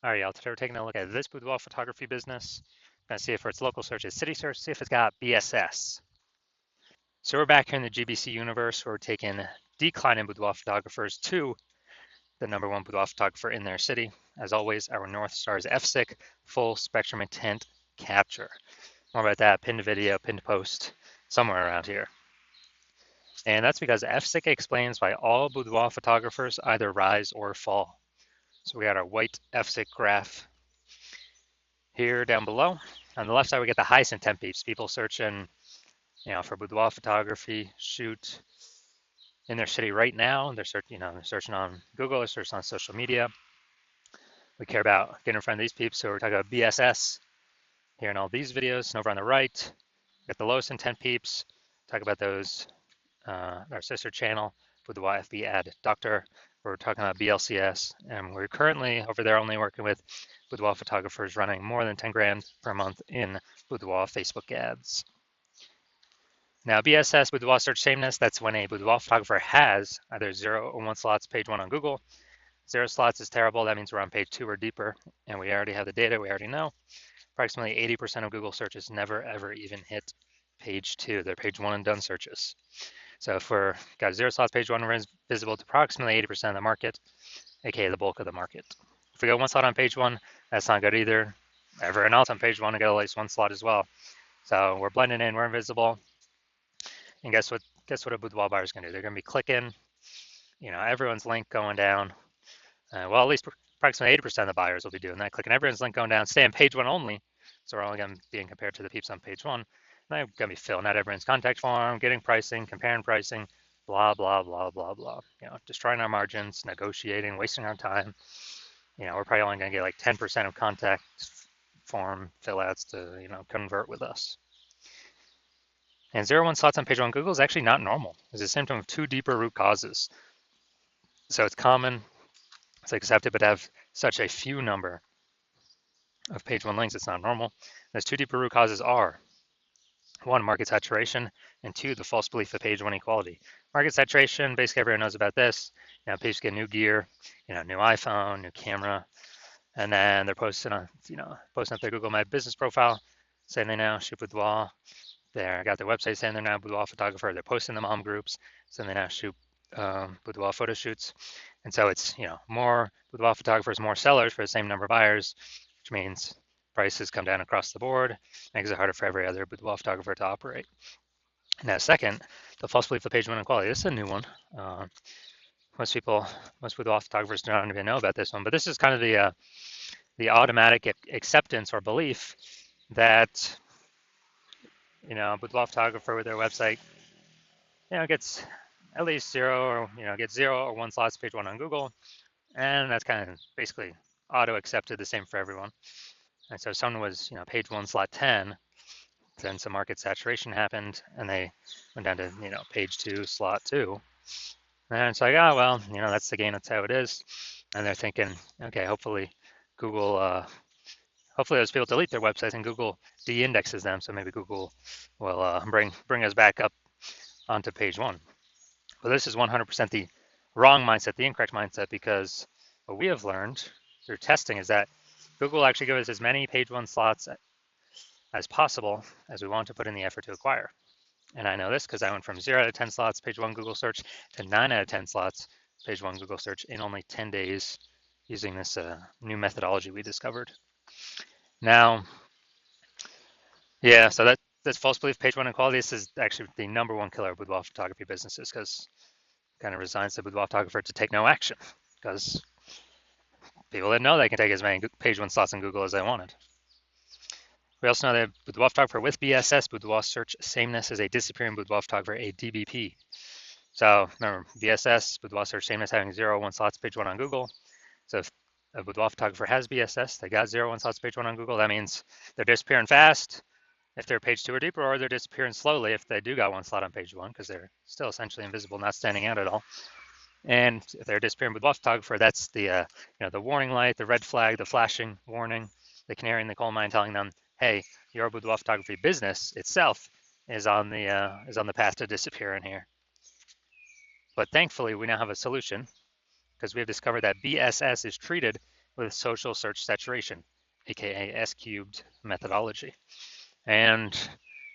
All right, y'all, today we're taking a look at this boudoir photography business. Gonna see if for its local search is city search, see if it's got BSS. So we're back here in the GBC universe where we're taking declining boudoir photographers to the #1 boudoir photographer in their city. As always, our North Star is FSIC, full spectrum intent capture. More about that, pinned video, pinned post, somewhere around here. And that's because FSIC explains why all boudoir photographers either rise or fall. So we got our white FSIC graph here down below. On the left side, we get the highest intent peeps, people searching, for boudoir photography, shoot in their city right now. They're searching on Google, they're searching on social media. We care about getting in front of these peeps, so we're talking about BSS here in all these videos. And over on the right, we got the lowest intent peeps. Talk about those, our sister channel, Boudoir FB Ad Doctor. We're talking about BLCS, and we're currently over there only working with boudoir photographers running more than 10 grand per month in boudoir Facebook ads. Now, BSS, boudoir search sameness, that's when a boudoir photographer has either 0 or 1 slots, page 1 on Google. 0 slots is terrible. That means we're on page 2 or deeper, and we already have the data. We already know. Approximately 80% of Google searches never, ever even hit page 2. They're page 1 and done searches. So if we're got 0 slots, page 1 is visible to approximately 80% of the market, aka the bulk of the market. If we got 1 slot on page 1, that's not good either. Everyone else on page 1 got at least 1 slot as well. So we're blending in, we're invisible. And guess what? Guess what a boudoir buyer is going to do? They're going to be clicking, everyone's link going down. Well, at least approximately 80% of the buyers will be doing that, clicking everyone's link going down, stay on page 1 only. So we're only going to be compared to the peeps on page 1. And they're going to be filling out everyone's contact form, getting pricing, comparing pricing, blah, blah, blah, blah, blah. Destroying our margins, negotiating, wasting our time. We're probably only going to get like 10% of contact form fill outs to, convert with us. And 0-1 slots on page 1 Google is actually not normal. It's a symptom of 2 deeper root causes. So it's common, it's accepted, but to have such a few number of page 1 links, it's not normal. Those 2 deeper root causes are 1, market saturation, and 2, the false belief of page 1 equality. Market saturation, basically everyone knows about this. Pages get new gear, new iPhone, new camera, and then they're posting up their Google My Business profile, saying they now shoot boudoir. They got their website saying they're now boudoir photographer. They're posting them on groups, saying they now shoot boudoir photo shoots. And so it's, more boudoir photographers, more sellers for the same number of buyers, which means prices come down across the board, makes it harder for every other boudoir photographer to operate. Now, second, the false belief of page 1 equality. This is a new one. Most boudoir photographers don't even know about this one, but this is kind of the automatic acceptance or belief that boudoir photographer with their website, gets at least 0 or, gets 0 or 1 slots page 1 on Google. And that's kind of basically auto accepted, the same for everyone. And so if someone was, page 1 slot 10, then some market saturation happened and they went down to, page 2 slot 2. And it's like, oh, well, that's the game, that's how it is. And they're thinking, okay, hopefully Google, hopefully those people delete their websites and Google de-indexes them. So maybe Google will bring us back up onto page 1. But this is 100% the wrong mindset, the incorrect mindset, because what we have learned through testing is that Google will actually give us as many page 1 slots as possible as we want to put in the effort to acquire. And I know this because I went from 0 out of 10 slots page 1 Google search to 9 out of 10 slots page 1 Google search in only 10 days using this new methodology we discovered. Now, yeah, so that's false belief page 1 equality. This is actually the #1 killer of boudoir photography businesses, because it kind of resigns the boudoir photographer to take no action, because people didn't know they can take as many page 1 slots in Google as they wanted. We also know that boudoir photographer with BSS, boudoir search sameness, is a disappearing boudoir photographer, a DBP. So remember, BSS, boudoir search sameness, having 0 or 1 slots page 1 on Google. So if a boudoir photographer has BSS, they got 0 or 1 slots page 1 on Google, that means they're disappearing fast if they're page 2 or deeper, or they're disappearing slowly if they do got 1 slot on page 1, because they're still essentially invisible, not standing out at all. And if they're disappearing boudoir photographer, that's the the warning light, the red flag, the flashing warning, the canary in the coal mine telling them, hey, your boudoir photography business itself is on the path to disappearing here. But thankfully, we now have a solution, because we have discovered that BSS is treated with social search saturation, aka S cubed methodology. And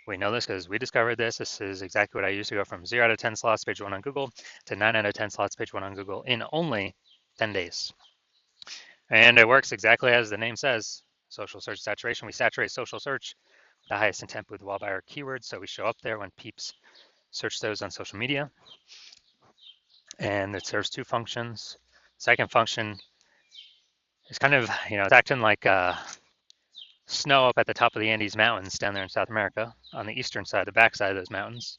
we know this because we discovered this. This is exactly what I used to go from 0 out of 10 slots page 1 on Google to 9 out of 10 slots page 1 on Google in only 10 days. And it works exactly as the name says, social search saturation. We saturate social search with the highest intent boudoir buyer keywords, so we show up there when peeps search those on social media. And it serves two functions. Second function is kind of, it's acting like snow up at the top of the Andes Mountains down there in South America on the eastern side, the backside of those mountains.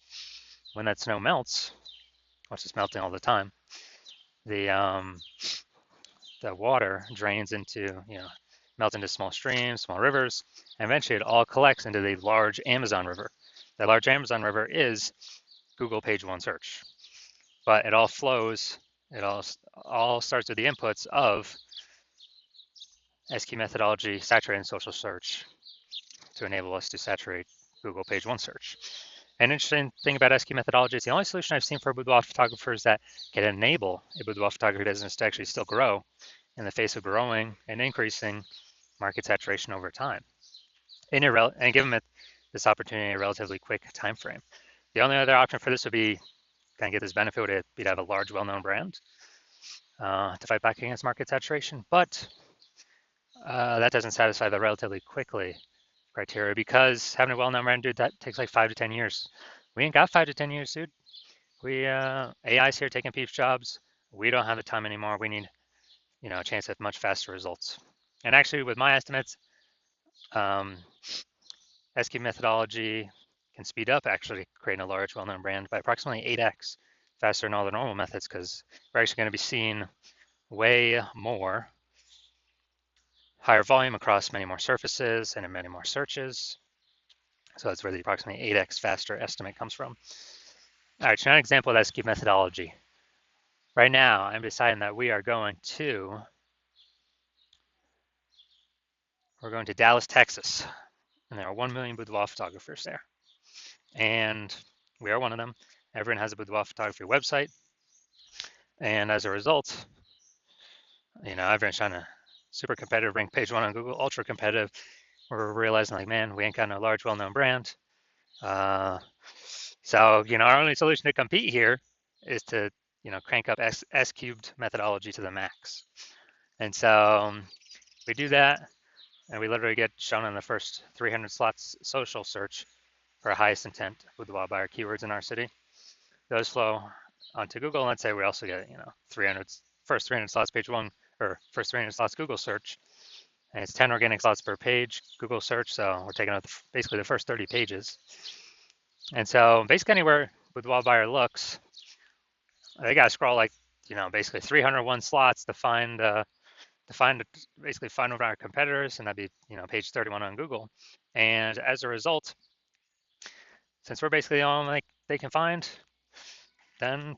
When that snow melts, which is melting all the time, the water drains into, melts into small streams, small rivers, and eventually it all collects into the large Amazon River. The large Amazon River is Google page 1 search, but it all flows, it all starts with the inputs of SQ methodology, saturating social search to enable us to saturate Google page 1 search. An interesting thing about SQ methodology, it's the only solution I've seen for boudoir photographers that can enable a boudoir photography business to actually still grow in the face of growing and increasing market saturation over time, and give them this opportunity in a relatively quick time frame. The only other option for this would be, kind of get this benefit, would be to have a large, well-known brand to fight back against market saturation, but that doesn't satisfy the relatively quickly criteria, because having a well-known brand, dude, that takes like 5 to 10 years. We ain't got 5 to 10 years, dude. AI's here taking people's jobs. We don't have the time anymore. We need, a chance at much faster results. And actually, with my estimates, SQ methodology can speed up actually creating a large, well-known brand by approximately 8x faster than all the normal methods, because we're actually going to be seeing way more higher volume across many more surfaces and in many more searches. So that's where the approximately 8x faster estimate comes from. All right, so now an example of that SQ methodology. Right now, I'm deciding that we're going to Dallas, Texas, and there are 1 million boudoir photographers there. And we are one of them. Everyone has a boudoir photography website. And as a result, everyone's trying to super competitive, rank page 1 on Google, ultra competitive. We're realizing like, man, we ain't got no large, well-known brand. So, our only solution to compete here is to, crank up S cubed methodology to the max. And so we do that, and we literally get shown in the first 300 slots social search for highest intent boudoir buyer keywords in our city. Those flow onto Google. Let's say we also get, first 300 slots page 1, or first 300 slots Google search, and it's 10 organic slots per page Google search. So we're taking out basically the first 30 pages. And so basically anywhere boudoir buyer looks, they got to scroll like, basically 301 slots to find one of our competitors, and that'd be, page 31 on Google. And as a result, since we're basically the only they can find, then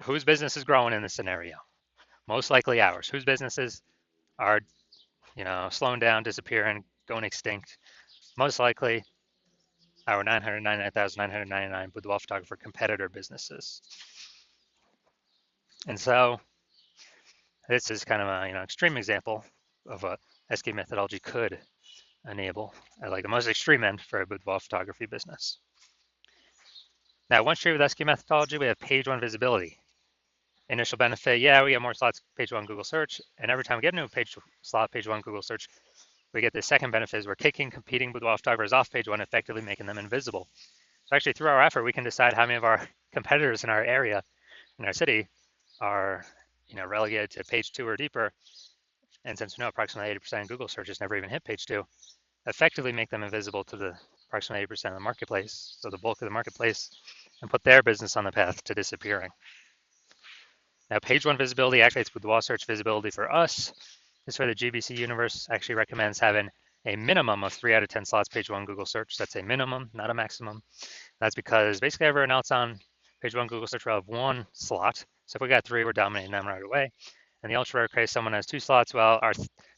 whose business is growing in this scenario? Most likely ours. Whose businesses are, slowing down, disappearing, going extinct? Most likely our 999,999 boudoir photographer competitor businesses. And so this is kind of an extreme example of what SQ methodology could enable at like the most extreme end for a boudoir photography business. Now, once you're with SQ methodology, we have page 1 visibility. Initial benefit, we get more slots page 1 Google search, and every time we get a new page 1 Google search, we get the second benefit is we're kicking competing boudoir photographers off page 1, effectively making them invisible. So actually, through our effort, we can decide how many of our competitors in our area, in our city, are relegated to page 2 or deeper. And since we know approximately 80% of Google searches never even hit page 2, effectively make them invisible to the approximately 80% of the marketplace, so the bulk of the marketplace, and put their business on the path to disappearing. Now, page 1 visibility activates boudoir search visibility for us. This is where the GBC universe actually recommends having a minimum of 3 out of 10 slots page 1 Google search. That's a minimum, not a maximum. That's because basically everyone else on page 1 Google search will have 1 slot. So if we got 3, we're dominating them right away. And the ultra rare case, someone has 2 slots, well, our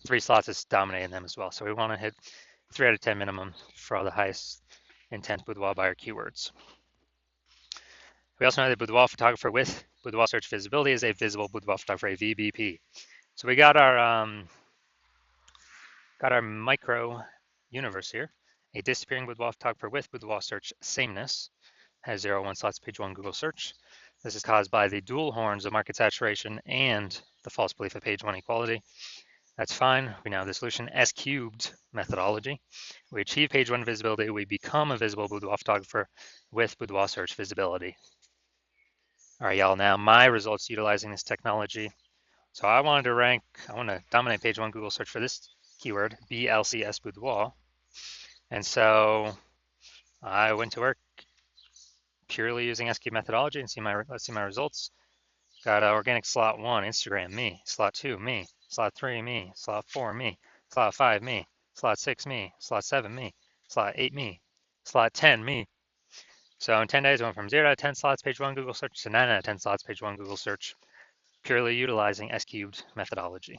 3 slots is dominating them as well. So we want to hit 3 out of 10 minimum for all the highest intent boudoir buyer keywords. We also know that boudoir photographer with boudoir search visibility is a visible boudoir photographer, a VBP. So we got our micro universe here. A disappearing boudoir photographer with boudoir search sameness has 0, 1 slots, page 1 Google search. This is caused by the dual horns of market saturation and the false belief of page 1 equality. That's fine. We now have the solution S cubed methodology. We achieve page 1 visibility. We become a visible boudoir photographer with boudoir search visibility. All right, y'all. Now my results utilizing this technology. So I want to dominate page 1 Google search for this keyword, BLCS boudoir. And so I went to work purely using SQ methodology and let's see my results. Got organic slot 1, Instagram, me. Slot 2, me. Slot 3, me. Slot 4, me. Slot 5, me. Slot 6, me. Slot 7, me. Slot 8, me. Slot 10, me. So in 10 days, I went from 0 out of 10 slots page 1 Google search to 9 out of 10 slots page 1 Google search, purely utilizing S cubed methodology.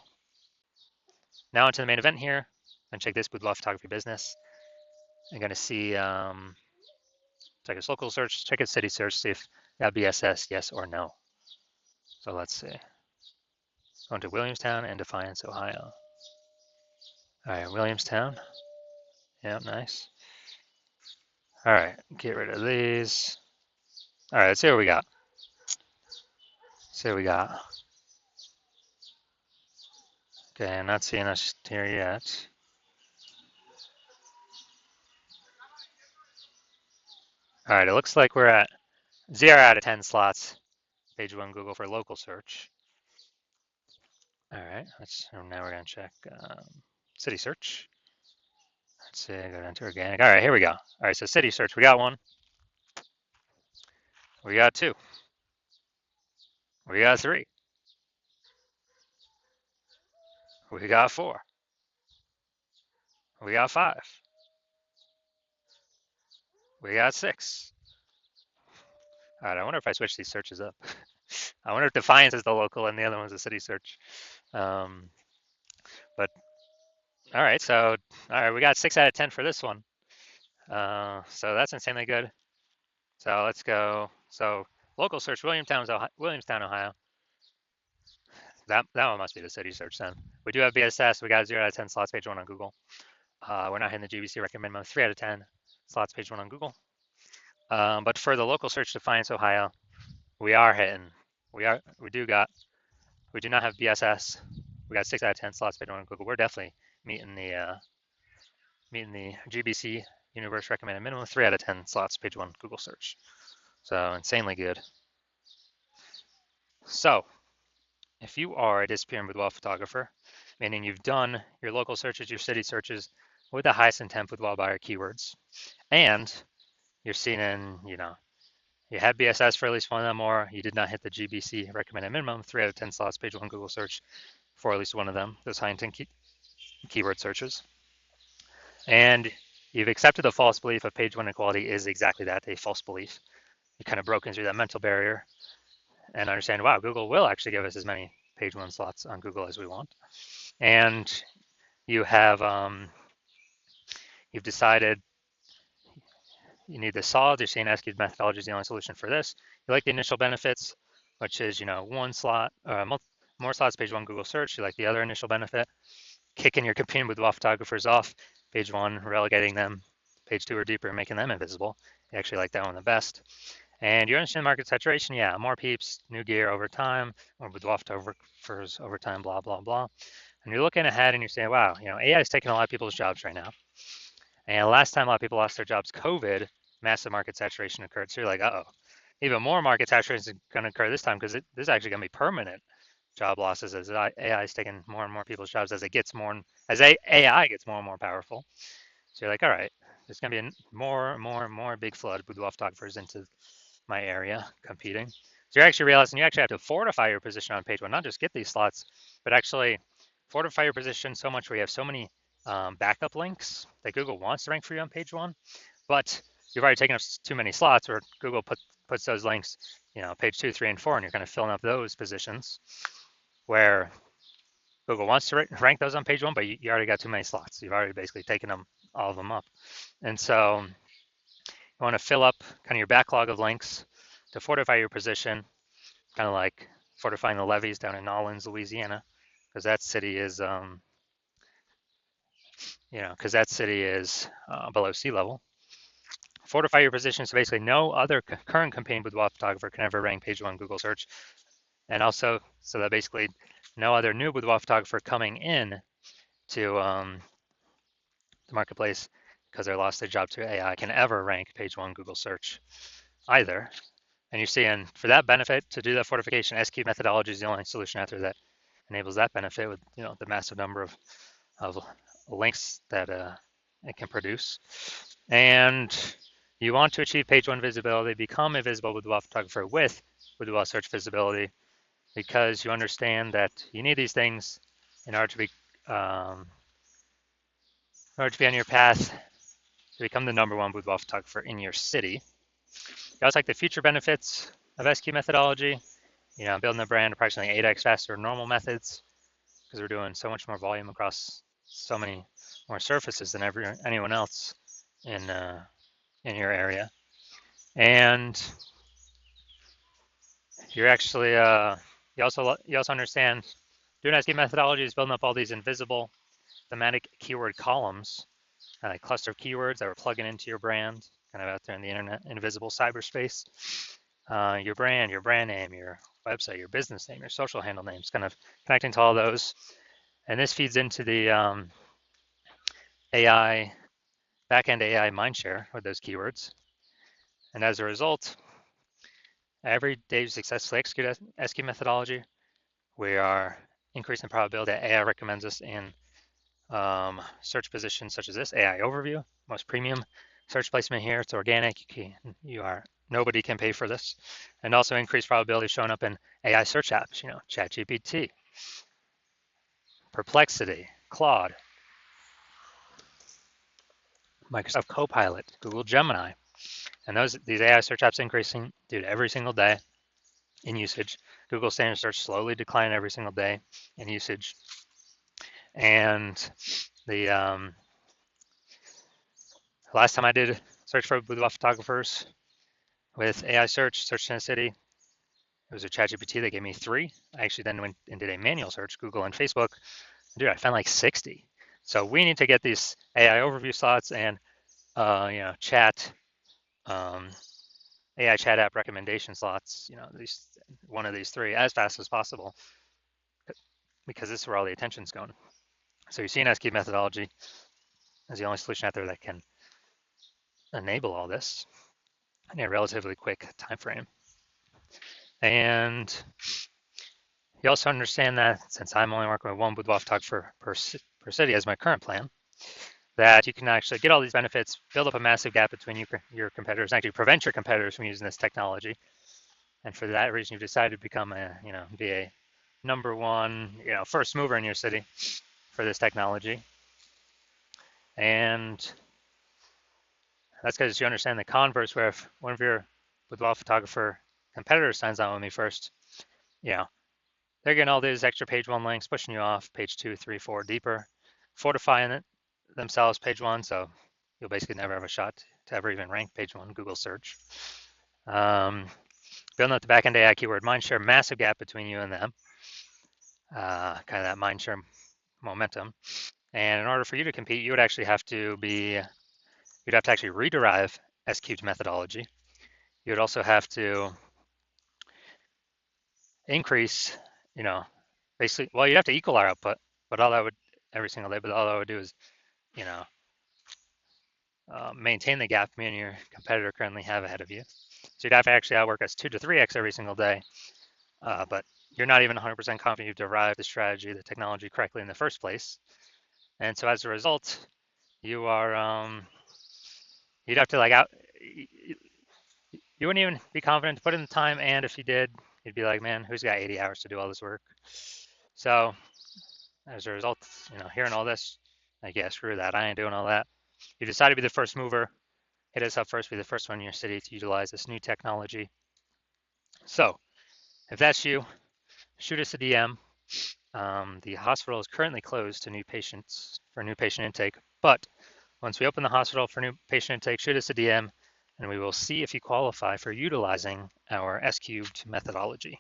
Now into the main event here. And check this boudoir photography business. I'm going to see, check its local search, check its city search, see if that BSS, yes or no. So let's see. Going to Williamstown and Defiance, Ohio. All right, Williamstown. Yeah, nice. All right, get rid of these. All right, let's see what we got. See what we got. Okay, I'm not seeing us here yet. All right, it looks like we're at 0 out of 10 slots, page 1 Google for local search. All right, now we're gonna check city search. Let's see, go down to organic. All right, here we go. All right, so city search, we got 1. We got 2. We got 3. We got 4. We got 5. We got 6. All right, I wonder if I switch these searches up. I wonder if Defiance is the local and the other one's the city search. But all right, so we got 6 out of 10 for this one. So that's insanely good. So let's go. So local search, Williamstown, Ohio. That one must be the city search then. We do have BSS. We got 0 out of 10 slots page 1 on Google. We're not hitting the GBC recommend minimum 3 out of 10 slots page 1 on Google. But for the local search, Defiance, Ohio, we are hitting. We do not have BSS. We got 6 out of 10 slots page 1 on Google. We're definitely meeting the GBC universe recommended minimum 3 out of 10 slots page 1 Google search. So insanely good. So if you are a disappearing boudoir photographer, meaning you've done your local searches, your city searches with the highest intent boudoir buyer keywords, and you're seen in, you had BSS for at least one of them, or you did not hit the GBC recommended minimum 3 out of 10 slots page 1 Google search for at least one of them, those high intent keyword searches. And you've accepted the false belief of page 1 equality is exactly that, a false belief. You kind of broken through that mental barrier and understand, wow, Google will actually give us as many page 1 slots on Google as we want. And you have, you've decided you need this solved. You're saying SQ methodology is the only solution for this. You like the initial benefits, which is, 1 slot, more slots page 1 Google search. You like the other initial benefit, kicking your competing boudoir photographers off page 1, relegating them page 2 or deeper, making them invisible. You actually like that one the best. And you're interested in market saturation, yeah, more peeps, new gear over time, more boudoir photographers over time, blah, blah, blah. And you're looking ahead and you're saying, wow, AI is taking a lot of people's jobs right now. And last time a lot of people lost their jobs, COVID, massive market saturation occurred. So you're like, uh-oh, even more market saturation is going to occur this time because this is actually going to be permanent job losses as AI is taking more and more people's jobs as AI gets more and more powerful. So you're like, all right, there's going to be more and more big flood of boudoir photographers into my area competing. So you're actually realizing you actually have to fortify your position on page 1, not just get these slots, but actually fortify your position so much where you have so many backup links that Google wants to rank for you on page 1, but you've already taken up too many slots where Google puts those links, page 2, 3, and 4, and you're kind of filling up those positions where Google wants to rank those on page 1, but you already got too many slots. You've already basically taken all of them up. And so you want to fill up kind of your backlog of links to fortify your position, kind of like fortifying the levees down in Nolens, Louisiana, because that city is, because that city is below sea level. Fortify your position so basically no other current campaign boudoir photographer can ever rank page one Google search, and also so that basically no other new boudoir photographer coming in to the marketplace because they lost their job to AI can ever rank page one Google search either. And you're seeing for that benefit to do that fortification, SQ methodology is the only solution out there that enables that benefit with the massive number of links that it can produce. And you want to achieve page one visibility, become a visible boudoir photographer with boudoir search visibility, because you understand that you need these things in order to be on your path to become the number one boudoir photographer in your city. You also like the future benefits of SQ methodology. Building the brand approximately 8x faster than normal methods because we're doing so much more volume across so many more surfaces than anyone else in your area. And you're actually you also understand doing SQ methodology is building up all these invisible thematic keyword columns, like cluster of keywords that we're plugging into your brand, kind of out there in the internet, invisible cyberspace. Your brand name, your website, your business name, your social handle names, kind of connecting to all those. And this feeds into the AI, backend AI mindshare with those keywords. And as a result, every day you successfully execute SQ methodology, we are increasing the probability that AI recommends us in search positions such as this, AI overview, most premium search placement here. It's organic. Nobody can pay for this. And also increased probability showing up in AI search apps, ChatGPT, Perplexity, Claude, Microsoft Copilot, Google Gemini. And these AI search apps increasing, every single day in usage. Google standard search slowly declining every single day in usage. And the last time I did search for boudoir photographers with AI search in a city, it was a ChatGPT that gave me 3. I actually then went and did a manual search, Google and Facebook. Dude, I found like 60. So we need to get these AI overview slots and chat AI chat app recommendation slots, one of these 3 as fast as possible, because this is where all the attention's going. So you're seeing SQ methodology as the only solution out there that can enable all this in a relatively quick time frame. And you also understand that since I'm only working with one boudoir photographer per city as my current plan, that you can actually get all these benefits, build up a massive gap between your competitors, and actually prevent your competitors from using this technology. And for that reason, you've decided to become be a number one, first mover in your city for this technology. And that's because you understand the converse, where if one of your boudoir photographer competitors signs on with me first, they're getting all these extra page one links, pushing you off page 2, 3, 4 deeper, fortifying it themselves page one. So you'll basically never have a shot to ever even rank page one Google search. Building up the backend AI keyword mindshare, massive gap between you and them, kind of that mindshare momentum. And in order for you to compete, you'd actually have to actually rederive SQ methodology. You'd also have to increase, basically, well, you'd have to equal our output, but all that would every single day, but all that would do is, maintain the gap me and your competitor currently have ahead of you. So you'd have to actually outwork us 2 to 3x every single day, but you're not even 100% confident you've derived the strategy, the technology correctly in the first place. And so as a result, you are, you'd have to you wouldn't even be confident to put in the time. And if you did, you'd be like, man, who's got 80 hours to do all this work? So as a result, hearing all this, like, yeah, screw that. I ain't doing all that. You decide to be the first mover, hit us up first, be the first one in your city to utilize this new technology. So if that's you, shoot us a DM. The hospital is currently closed to new patients for new patient intake, but once we open the hospital for new patient intake, shoot us a DM and we will see if you qualify for utilizing our S-cubed methodology.